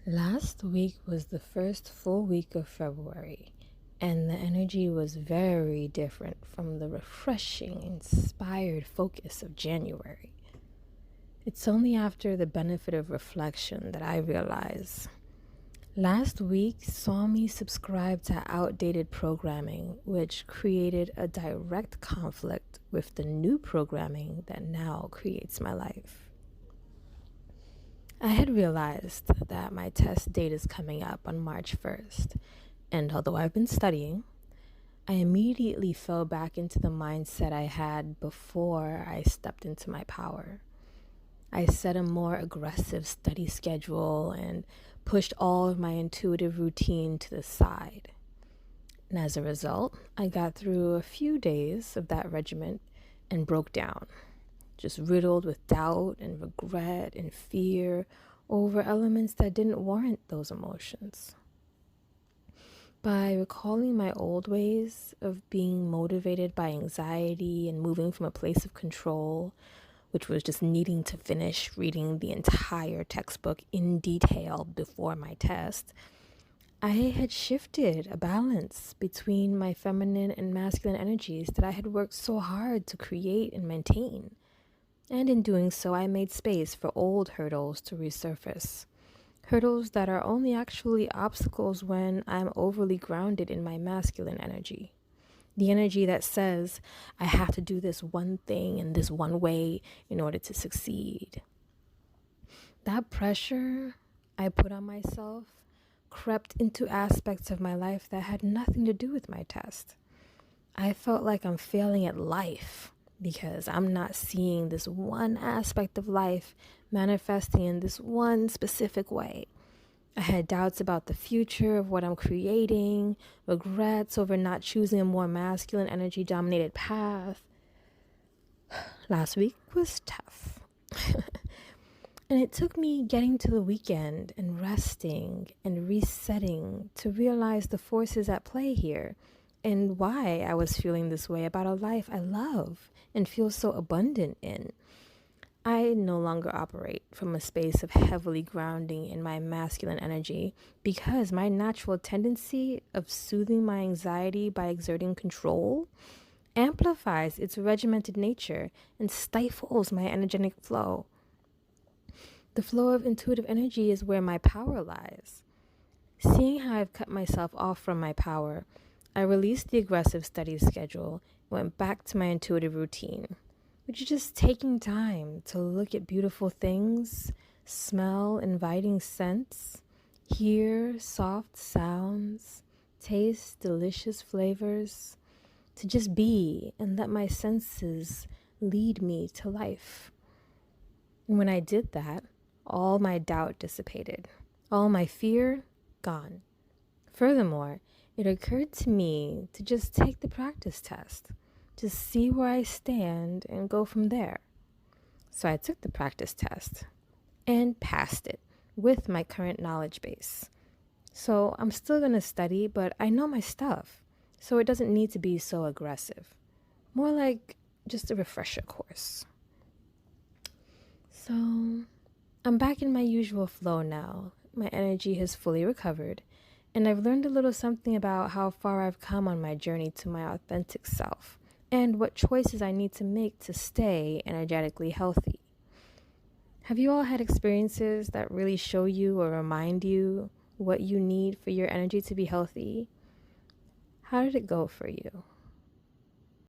Last week was the first full week of February, and the energy was very different from the refreshing, inspired focus of January. It's only after the benefit of reflection that I realize last week saw me subscribe to outdated programming, which created a direct conflict with the new programming that now creates my life. I had realized that my test date is coming up on March 1st, and although I've been studying, I immediately fell back into the mindset I had before I stepped into my power. I set a more aggressive study schedule and pushed all of my intuitive routine to the side. And as a result, I got through a few days of that regimen and broke down, just riddled with doubt and regret and fear over elements that didn't warrant those emotions. By recalling my old ways of being motivated by anxiety and moving from a place of control, which was just needing to finish reading the entire textbook in detail before my test, I had shifted a balance between my feminine and masculine energies that I had worked so hard to create and maintain. And in doing so, I made space for old hurdles to resurface. Hurdles that are only actually obstacles when I'm overly grounded in my masculine energy. The energy that says, I have to do this one thing in this one way in order to succeed. That pressure I put on myself crept into aspects of my life that had nothing to do with my test. I felt like I'm failing at life because I'm not seeing this one aspect of life manifesting in this one specific way. I had doubts about the future of what I'm creating, regrets over not choosing a more masculine energy dominated path. Last week was tough. And it took me getting to the weekend and resting and resetting to realize the forces at play here and why I was feeling this way about a life I love and feel so abundant in. I no longer operate from a space of heavily grounding in my masculine energy because my natural tendency of soothing my anxiety by exerting control amplifies its regimented nature and stifles my energetic flow. The flow of intuitive energy is where my power lies. Seeing how I've cut myself off from my power, I released the aggressive study schedule and went back to my intuitive routine, which is just taking time to look at beautiful things, smell inviting scents, hear soft sounds, taste delicious flavors, to just be and let my senses lead me to life. And when I did that, all my doubt dissipated, all my fear gone. Furthermore, it occurred to me to just take the practice test, to see where I stand and go from there. So I took the practice test and passed it with my current knowledge base. So I'm still going to study, but I know my stuff, so it doesn't need to be so aggressive. More like just a refresher course. So I'm back in my usual flow now. My energy has fully recovered, and I've learned a little something about how far I've come on my journey to my authentic self and what choices I need to make to stay energetically healthy. Have you all had experiences that really show you or remind you what you need for your energy to be healthy? How did it go for you?